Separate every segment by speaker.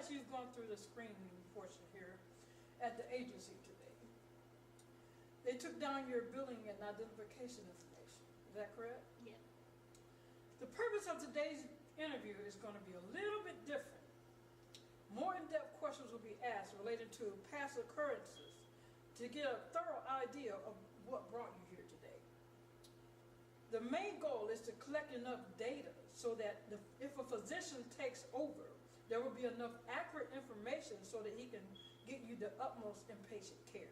Speaker 1: as you've gone through the screening portion here at the agency today, they took down your billing and identification information. Is that correct?
Speaker 2: Yeah.
Speaker 1: The purpose of today's interview is going to be a little bit different. More in-depth questions will be asked related to past occurrences to get a thorough idea of what brought you here today. The main goal is to collect enough data so that if a physician takes over, there will be enough accurate information so that he can get you the utmost inpatient care.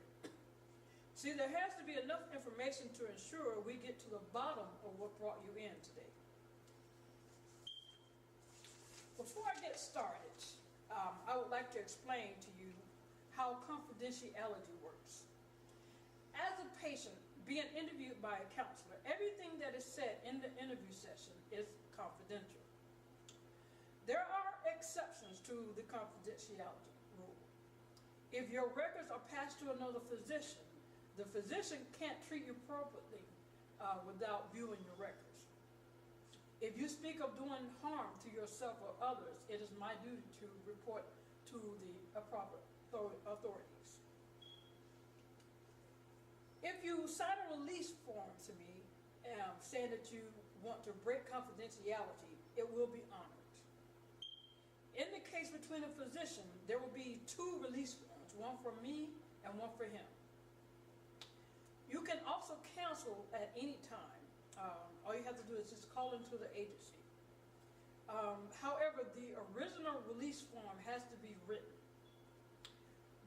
Speaker 1: See, there has to be enough information to ensure we get to the bottom of what brought you in today. Before I get started, I would like to explain to you how confidentiality works. As a patient being interviewed by a counselor, everything that is said in the interview session is confidential. There are exceptions to the confidentiality rule. If your records are passed to another physician, the physician can't treat you appropriately without viewing your records. If you speak of doing harm to yourself or others, it is my duty to report to the proper authorities. If you sign a release form to me saying that you want to break confidentiality, it will be honored. In the case between a physician, there will be 2 release forms, one for me and one for him. You can also cancel at any time. All you have to do is just call into the agency. However, the original release form has to be written.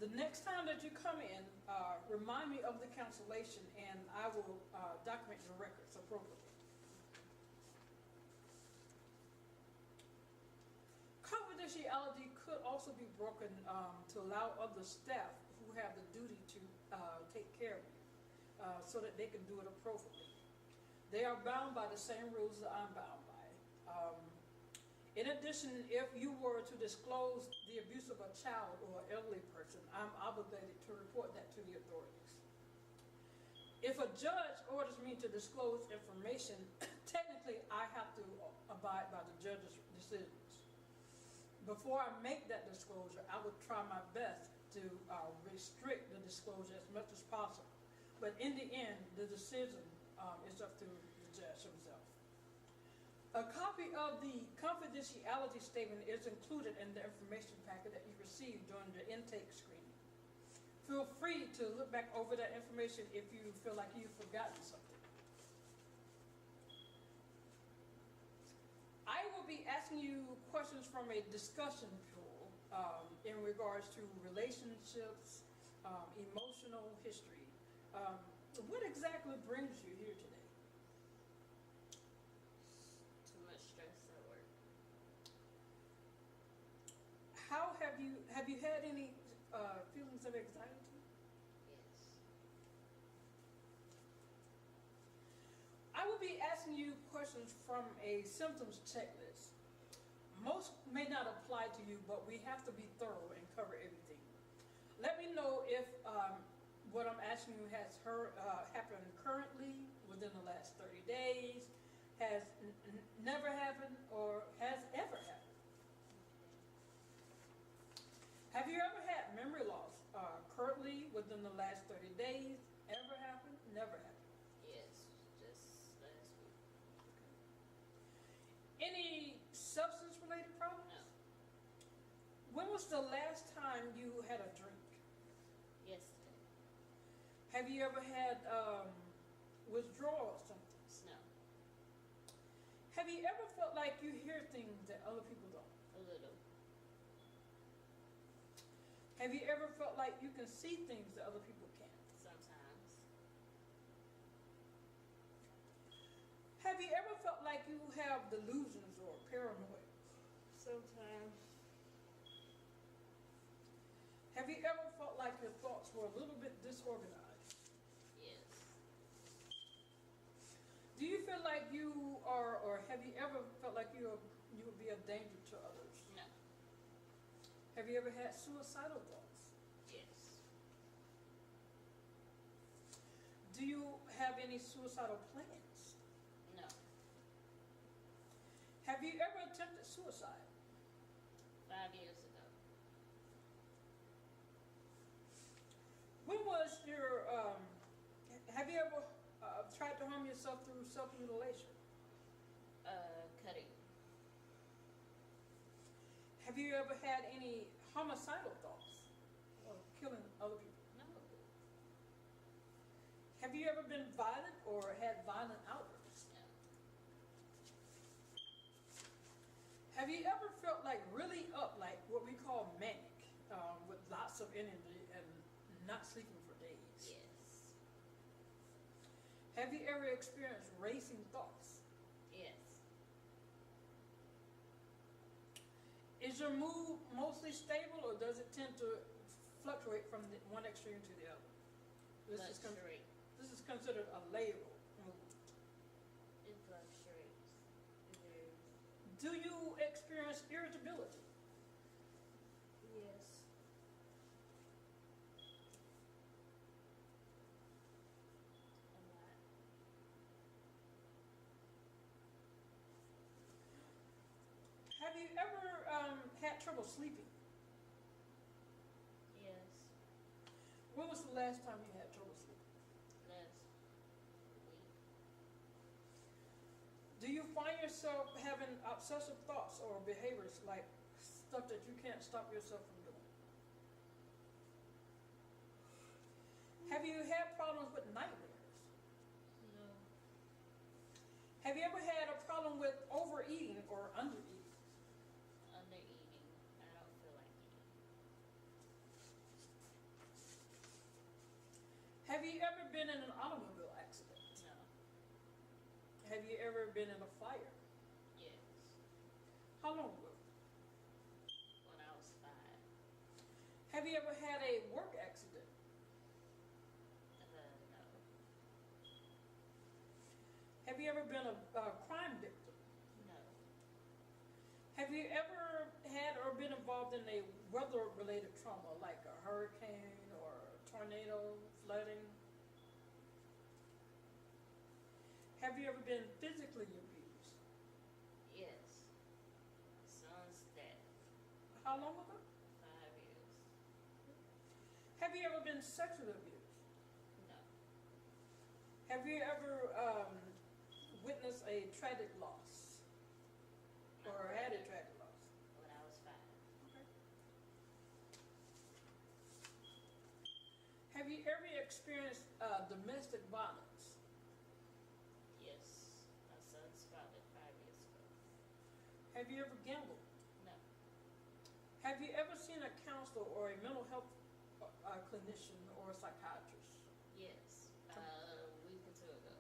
Speaker 1: The next time that you come in, remind me of the cancellation and I will document your records appropriately. Confidentiality could also be broken to allow other staff who have the duty to take care of you so that they can do it appropriately. They are bound by the same rules that I'm bound by. In addition, if you were to disclose the abuse of a child or an elderly person, I'm obligated to report that to the authorities. If a judge orders me to disclose information, technically I have to abide by the judge's decisions. Before I make that disclosure, I would try my best to restrict the disclosure as much as possible. But in the end, the decision is up to the judge himself. A copy of the confidentiality statement is included in the information packet that you received during the intake screening. Feel free to look back over that information if you feel like you've forgotten something. I will be asking you questions from a discussion pool in regards to relationships, emotional history. What exactly brings you here today?
Speaker 2: Too much stress at work.
Speaker 1: How have you had any feelings of anxiety?
Speaker 2: Yes.
Speaker 1: I will be asking you questions from a symptoms checklist. Most may not apply to you, but we have to be thorough and cover everything. Let me know if what I'm asking you has happened currently, within the last 30 days, has never happened, or has ever happened. Have you ever had memory loss currently, within the last 30 days? Ever happened? Never happened?
Speaker 2: Yes, just last week.
Speaker 1: Any substance-related problems?
Speaker 2: No.
Speaker 1: When was the last time you had a drink?
Speaker 2: Yesterday.
Speaker 1: Have you ever had withdrawal symptoms?
Speaker 2: No.
Speaker 1: Have you ever felt like you hear things that other people don't?
Speaker 2: A little.
Speaker 1: Have you ever felt like you can see things that other people can't?
Speaker 2: Sometimes.
Speaker 1: Have you ever felt like you have delusions or paranoia?
Speaker 2: Sometimes.
Speaker 1: Have you ever felt like your thoughts were a little bit disorganized?
Speaker 2: Yes.
Speaker 1: Do you feel like you are, or have you ever felt like you would be a danger to others?
Speaker 2: No.
Speaker 1: Have you ever had suicidal thoughts?
Speaker 2: Yes.
Speaker 1: Do you have any suicidal plans?
Speaker 2: No.
Speaker 1: Have you ever attempted suicide?
Speaker 2: 5 years ago.
Speaker 1: yourself through self-mutilation?
Speaker 2: Cutting.
Speaker 1: Have you ever had any homicidal thoughts or killing other people?
Speaker 2: No.
Speaker 1: Have you ever been violent or had violent outbursts?
Speaker 2: No.
Speaker 1: Have you ever felt like really up, like what we call manic, with lots of energy and not sleeping for days?
Speaker 2: Yes.
Speaker 1: Have you ever experienced racing thoughts?
Speaker 2: Yes.
Speaker 1: Is your mood mostly stable, or does it tend to fluctuate from one extreme to the other? This is considered a labile mood.
Speaker 2: It fluctuates.
Speaker 1: Do you experience irritability?
Speaker 2: Yes. A lot.
Speaker 1: Have you ever had trouble sleeping?
Speaker 2: Yes.
Speaker 1: When was the last time you had trouble sleeping?
Speaker 2: Last week.
Speaker 1: Do you find yourself having obsessive thoughts or behaviors, like stuff that you can't stop yourself from doing? Have you had problems with nightmares?
Speaker 2: No.
Speaker 1: Have you ever had a problem with overeating or undereating?
Speaker 2: Under eating. I don't feel like eating.
Speaker 1: Have you ever been in an automobile accident?
Speaker 2: No.
Speaker 1: Have you ever been in a fire?
Speaker 2: Yes.
Speaker 1: How long ago?
Speaker 2: When I was 5.
Speaker 1: Have you ever had a work accident?
Speaker 2: No.
Speaker 1: Have you ever been a crime victim?
Speaker 2: No.
Speaker 1: Have you ever had or been involved in a weather-related trauma, like a hurricane or a tornado, flooding? Have you ever been physically abused?
Speaker 2: Yes. My son's dead.
Speaker 1: How long ago?
Speaker 2: 5 years.
Speaker 1: Have you ever been sexually abused?
Speaker 2: No.
Speaker 1: Have you ever witnessed a tragic loss or had a tragic loss?
Speaker 2: When I was 5.
Speaker 1: Have you ever experienced domestic violence?
Speaker 2: Yes. My son's father 5 years ago.
Speaker 1: Have you ever gambled?
Speaker 2: No.
Speaker 1: Have you ever seen a counselor or a mental health clinician or a psychiatrist?
Speaker 2: Yes. A week or 2 ago.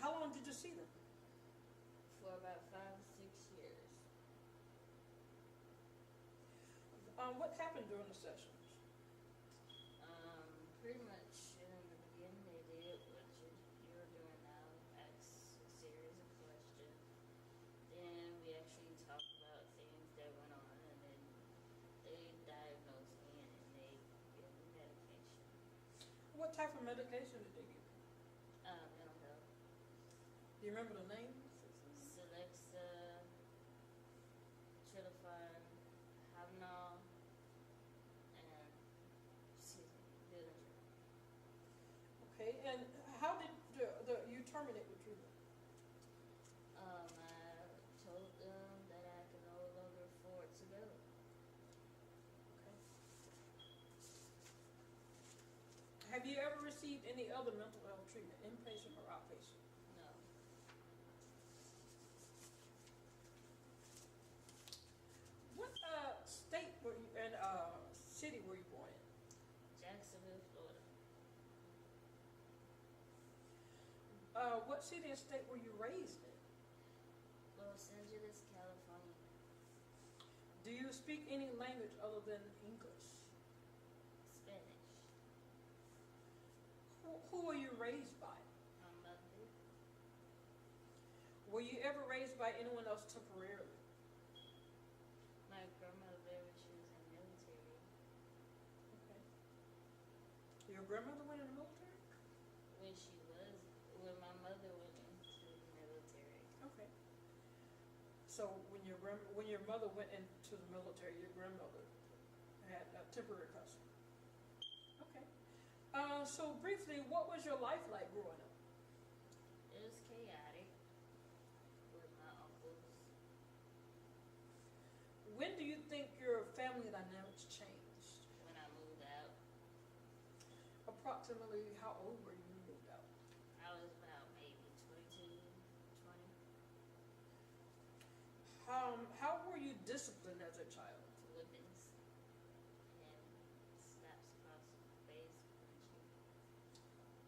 Speaker 1: How long did you see them?
Speaker 2: For about 5 to 6 years.
Speaker 1: What happened during the sessions?
Speaker 2: Pretty much in the beginning they did what you're doing now, ask a series of questions. Then we actually talked about things that went on, and then they diagnosed me and they gave me medication.
Speaker 1: What type of medication did they give you?
Speaker 2: Mental health.
Speaker 1: Do you remember the names?
Speaker 2: Celexa, Trilifon, Hypnol, and Dillinger.
Speaker 1: Okay, and how did you terminate the treatment?
Speaker 2: I told them that I could no longer afford to go.
Speaker 1: Okay. Have you ever received any other mental health treatment, inpatient or outpatient?
Speaker 2: No.
Speaker 1: What state were you and city were you born in?
Speaker 2: Jacksonville, Florida.
Speaker 1: What city and state were you raised in?
Speaker 2: Los Angeles, California.
Speaker 1: Do you speak any language other than English?
Speaker 2: Spanish.
Speaker 1: Who were you raised by?
Speaker 2: My mother.
Speaker 1: Were you ever raised by anyone else temporarily?
Speaker 2: My grandmother, when she was in the military.
Speaker 1: Okay. Your grandmother went in the military?
Speaker 2: When my mother went into the military.
Speaker 1: Okay. So when your mother went into the military, your grandmother temporary custody. Okay. So briefly, what was your life like growing up?
Speaker 2: It was chaotic with my uncles.
Speaker 1: When do you think your family dynamics changed?
Speaker 2: When I moved out,
Speaker 1: Approximately how old were you when you moved out?
Speaker 2: I was about maybe 22, 20.
Speaker 1: How were you disciplined as a child?
Speaker 2: Whippings and slaps across the face, punching.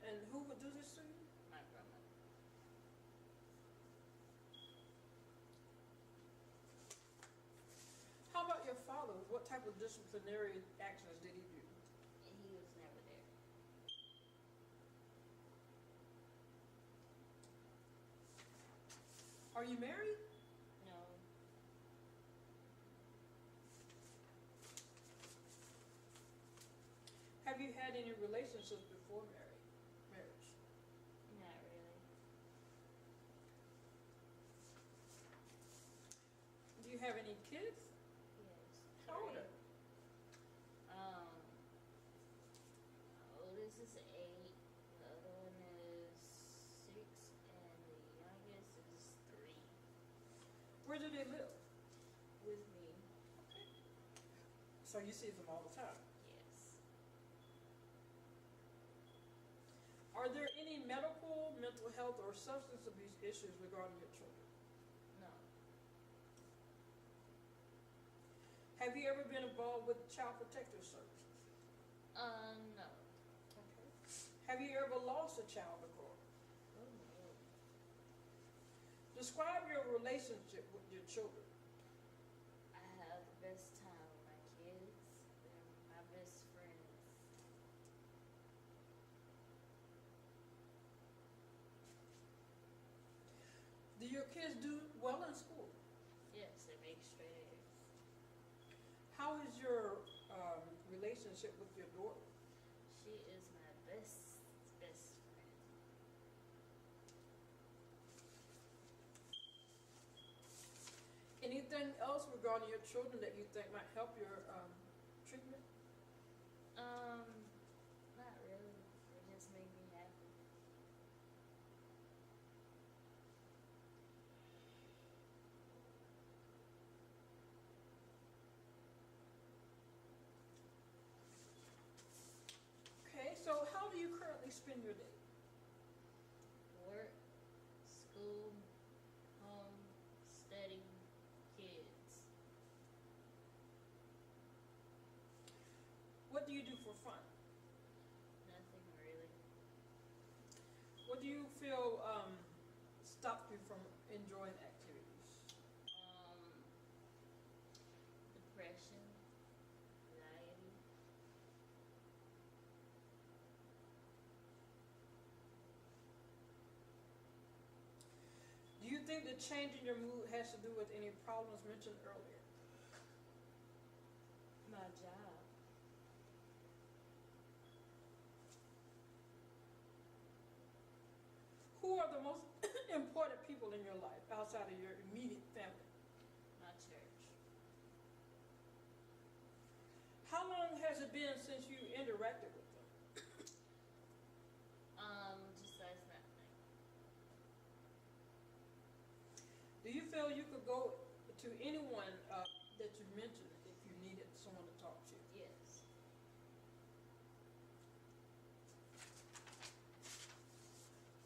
Speaker 1: And who would do this to you?
Speaker 2: My grandmother.
Speaker 1: How about your father? What type of disciplinary actions did he do?
Speaker 2: And he was never there.
Speaker 1: Are you married?
Speaker 2: No,
Speaker 1: Have you had any relationships before marriage?
Speaker 2: not really.
Speaker 1: Do you have any kids?
Speaker 2: Yes.
Speaker 1: How old are
Speaker 2: Three. Oldest is 8, the other one is 6, and the youngest is 3.
Speaker 1: Where do they live?
Speaker 2: With me,
Speaker 1: So you see them all the time.
Speaker 2: yes.
Speaker 1: Are there any medical, mental health, or substance abuse issues regarding your children?
Speaker 2: No,
Speaker 1: Have you ever been involved with child protective services?
Speaker 2: no.
Speaker 1: Okay. Have you ever lost a child before?
Speaker 2: Oh no.
Speaker 1: Describe your relationship with your children.
Speaker 2: I have the best time with my kids. They're my best friends.
Speaker 1: Do your kids do well in school?
Speaker 2: Yes, they make straight A's.
Speaker 1: How is your relationship with your daughter?
Speaker 2: She is my best friend.
Speaker 1: Anything else regarding your children that you think might help your treatment?
Speaker 2: Not really. They just make me happy.
Speaker 1: Okay, so how do you currently spend your day?
Speaker 2: Work, school, home, study, kids.
Speaker 1: What do you do for fun?
Speaker 2: Nothing really.
Speaker 1: What do you feel stops you from enjoying activities?
Speaker 2: Depression, anxiety.
Speaker 1: Do you think the change in your mood has to do with any problems mentioned earlier?
Speaker 2: My job.
Speaker 1: Who are the most important people in your life outside of your immediate family?
Speaker 2: My church.
Speaker 1: How long has it been since you interacted with them?
Speaker 2: Just last night.
Speaker 1: Do you feel you could go to anyone that you mentioned if you needed someone to talk to?
Speaker 2: Yes.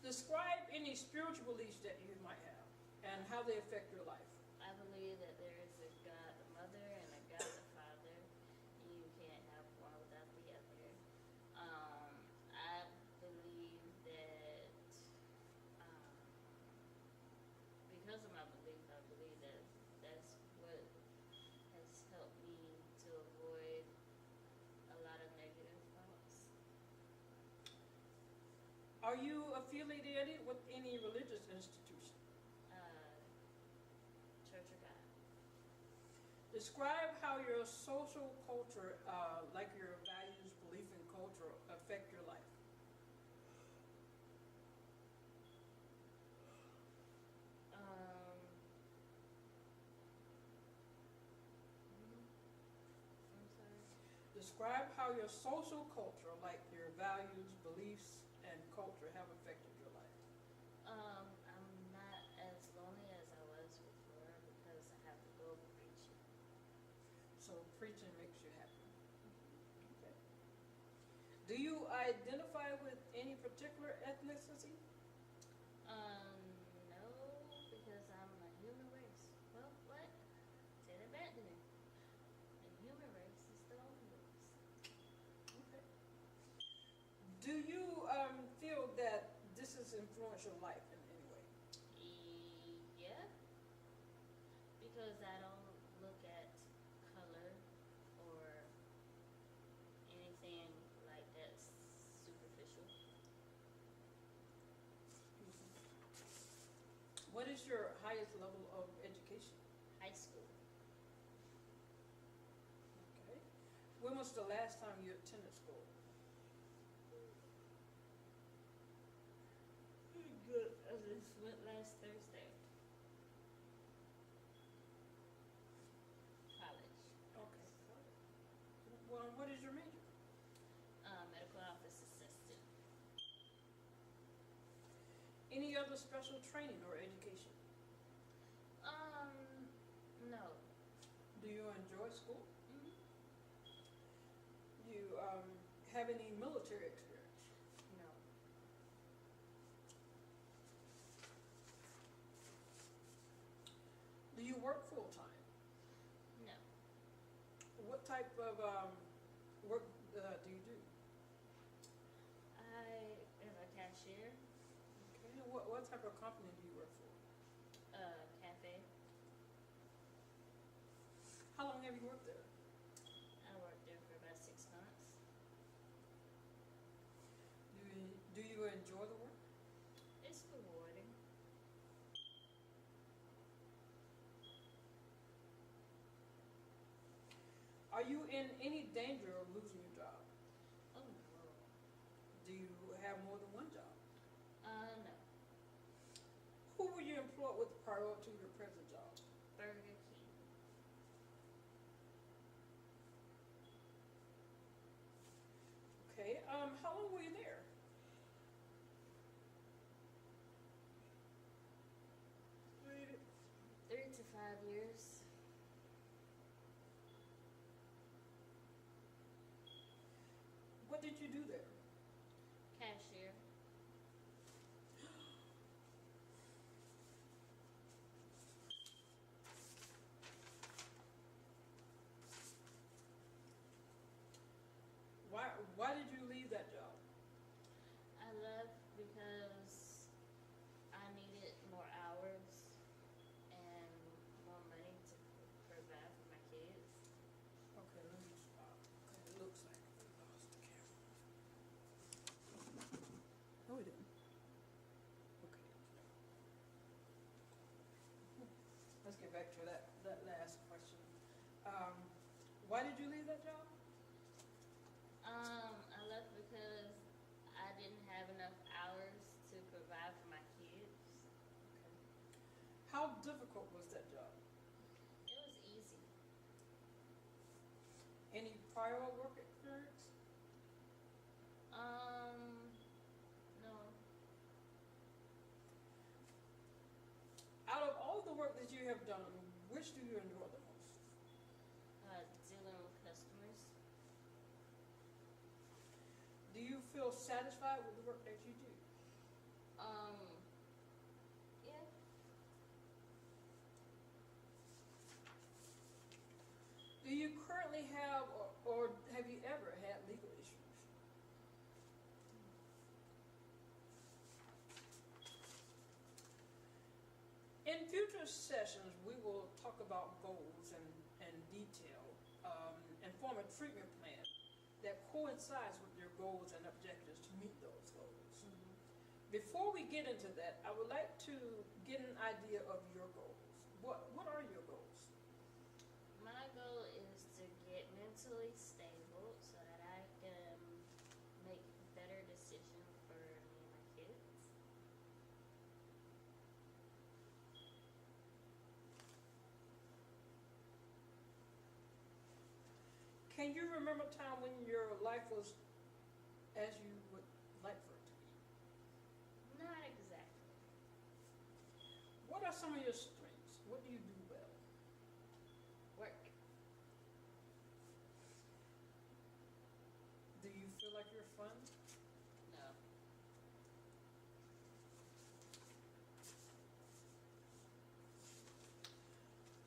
Speaker 1: Describe any spiritual beliefs that you might have and how they affect your life.
Speaker 2: I believe that there is a God the Mother and a God the Father. You can't have one without the other. I believe that because of my belief, I believe that that's what has helped me to avoid a lot of negative thoughts.
Speaker 1: Are you affiliated with any religious institution?
Speaker 2: Church of God.
Speaker 1: Describe how your social culture, like your values, belief, and culture, affect your life.
Speaker 2: I'm sorry.
Speaker 1: describe how your social culture, like your values, beliefs, and culture, have affected your life.
Speaker 2: I'm not as lonely as I was before because I have to go preaching.
Speaker 1: So preaching makes you happy. Okay. Do you identify with any particular ethnicity?
Speaker 2: No, because I'm a human race. Well, what? Say that back to me. The human race is the only race.
Speaker 1: Okay. Do you feel that this has influenced your life in any way?
Speaker 2: Yeah, because I don't look at color or anything like that's superficial.
Speaker 1: What is your highest level of education?
Speaker 2: High school.
Speaker 1: Okay. When was the last time you attended school?
Speaker 2: Good. I just went last Thursday. College.
Speaker 1: Okay. Well, what is your major?
Speaker 2: Medical office assistant.
Speaker 1: Any other special training or education?
Speaker 2: No.
Speaker 1: Do you enjoy school?
Speaker 2: Mm-hmm.
Speaker 1: Do you have any military experience?
Speaker 2: No.
Speaker 1: Do you work full time?
Speaker 2: No.
Speaker 1: What type of work do you do?
Speaker 2: I am a cashier.
Speaker 1: Okay. And what type of company do you work for?
Speaker 2: Cafe.
Speaker 1: How long have you worked there?
Speaker 2: I worked there for about 6 months.
Speaker 1: Do you enjoy the work?
Speaker 2: It's rewarding.
Speaker 1: Are you in any danger of losing your job?
Speaker 2: Oh no.
Speaker 1: Do you have more than one job?
Speaker 2: No.
Speaker 1: Who were you employed with prior to your present job?
Speaker 2: Burger King.
Speaker 1: Okay. How long were you there?
Speaker 2: 3 to 5 years.
Speaker 1: What did you do there?
Speaker 2: Cashier.
Speaker 1: Why did you leave that job?
Speaker 2: I left because I needed more hours and more money to provide for my kids.
Speaker 1: Okay, let me stop. Okay, it looks like we lost the camera. No, we didn't. Okay. Let's get back to that last question. Why did you leave that job?
Speaker 2: I left because I didn't have enough hours to provide for my kids.
Speaker 1: Okay. How difficult was that job?
Speaker 2: It was easy.
Speaker 1: Any prior work experience?
Speaker 2: No.
Speaker 1: Out of all the work that you have done, which do you enjoy the most?
Speaker 2: Dealing with customers.
Speaker 1: Do you feel satisfied with the work that you do?
Speaker 2: Yeah.
Speaker 1: Do you currently have, or have you ever had legal issues? In future sessions, we will talk about goals and detail, and form a treatment plan that coincides with your goals and objectives to meet those goals.
Speaker 2: Mm-hmm.
Speaker 1: Before we get into that, I would like to get an idea of your goals. What are your goals?
Speaker 2: My goal is to get mentally stable so that I can make better decisions for me and my kids.
Speaker 1: Can you remember a time when your life was as you would like for it to be?
Speaker 2: Not exactly.
Speaker 1: What are some of your strengths? What do you do well?
Speaker 2: Work.
Speaker 1: Do you feel like you're fun?
Speaker 2: No.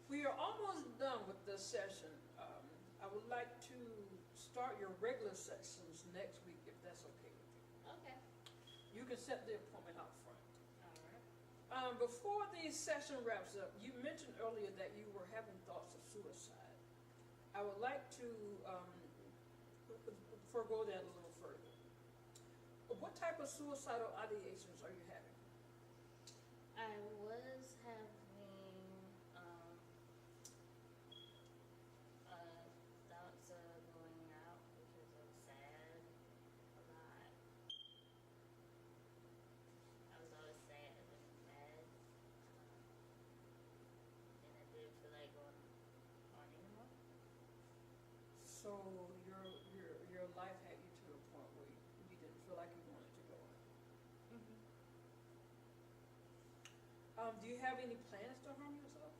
Speaker 1: We are almost done with this session. I would like to start your regular sessions next week, if that's okay with you.
Speaker 2: Okay.
Speaker 1: You can set the appointment out front.
Speaker 2: All right.
Speaker 1: Before the session wraps up, you mentioned earlier that you were having thoughts of suicide. I would like to forego that a little further. What type of suicidal ideations are you having?
Speaker 2: I was having thoughts of going out because I was sad a lot. I was always sad and mad, and I didn't feel like going on anymore.
Speaker 1: So your life had you to a point where you didn't feel like you wanted to go on. Do you have any plans to harm yourself?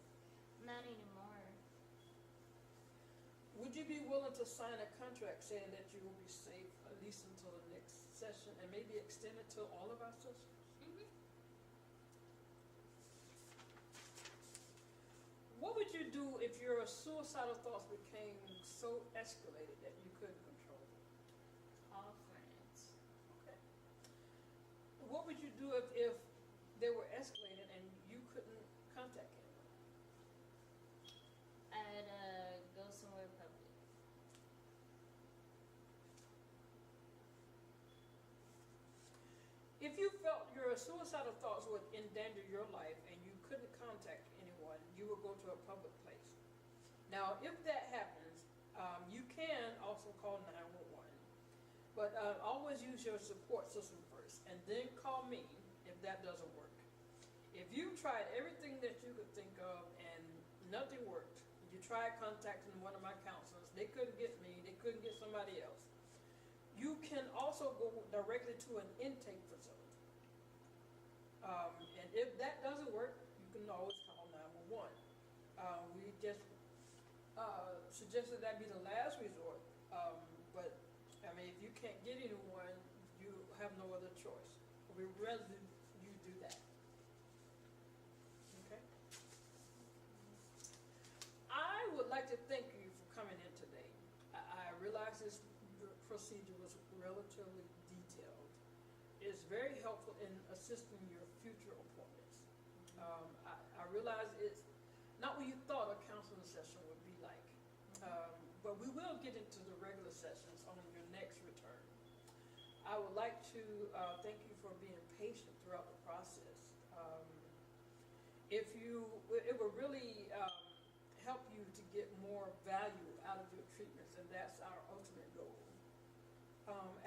Speaker 2: Not anymore.
Speaker 1: Would you be willing to sign a contract saying that you will be safe at least until the next session and maybe extend it to all of our sessions? What would you do if your suicidal thoughts became so escalated that you couldn't control them?
Speaker 2: All friends.
Speaker 1: Okay. What would you do if they were escalated and you couldn't contact anyone?
Speaker 2: I'd go somewhere public.
Speaker 1: If you felt your suicidal thoughts would endanger your life and you couldn't contact anyone, you would go to a public place. Now, if that happens, you can also call 911. But always use your support system first, and then call me if that doesn't work. If you tried everything that you could think of and nothing worked, you tried contacting one of my counselors, they couldn't get me, they couldn't get somebody else, you can also go directly to an intake facility. And if that doesn't work, you can always call 911. We just suggested that be the last resort, but I mean, if you can't get anyone, you have no other choice. We'd rather you do that. Okay? I would like to thank you for coming in today. I realize this procedure was relatively detailed. It's very helpful in assisting your future appointments. I realize it's not what you thought a counseling session would be like, but we will get into the regular sessions on your next return. I would like to thank you for being patient throughout the process. It will really help you to get more value out of your treatments, and that's our ultimate goal.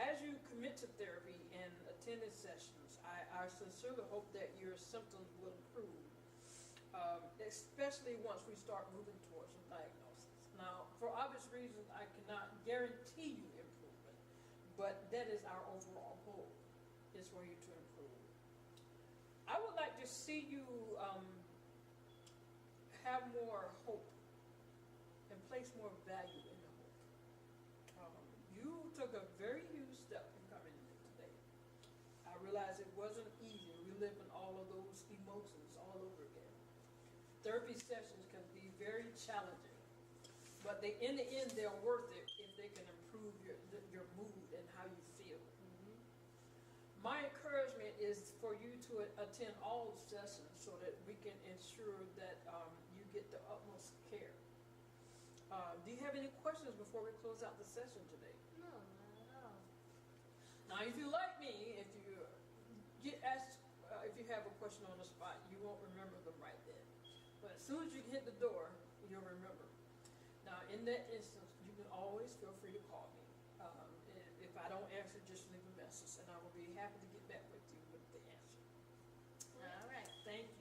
Speaker 1: As you commit to therapy and attending sessions, I sincerely hope that your symptoms will improve, especially once we start moving towards a diagnosis. Now, for obvious reasons, I cannot guarantee you improvement, but that is our overall goal, is for you to improve. I would like to see you have more hope and place more value in the hope. You took a very huge step in coming in today. I realize it wasn't easy reliving all of those emotions all over again. Therapy sessions can be very challenging, but in the end, they're worth it if they can improve your mood and how you feel. My encouragement is for you to attend all sessions so that we can ensure that you get the utmost care. Do you have any questions before we close out the session today?
Speaker 2: No, not at all.
Speaker 1: Now, if you like me, if you get asked, if you have a question on the spot, you won't remember them right then. But as soon as you hit the door, you'll remember. Now, in that instance, you can always feel free to call me. If I don't answer, just leave a message, and I will be happy to get back with you with the answer.
Speaker 2: All right.
Speaker 1: Thank you.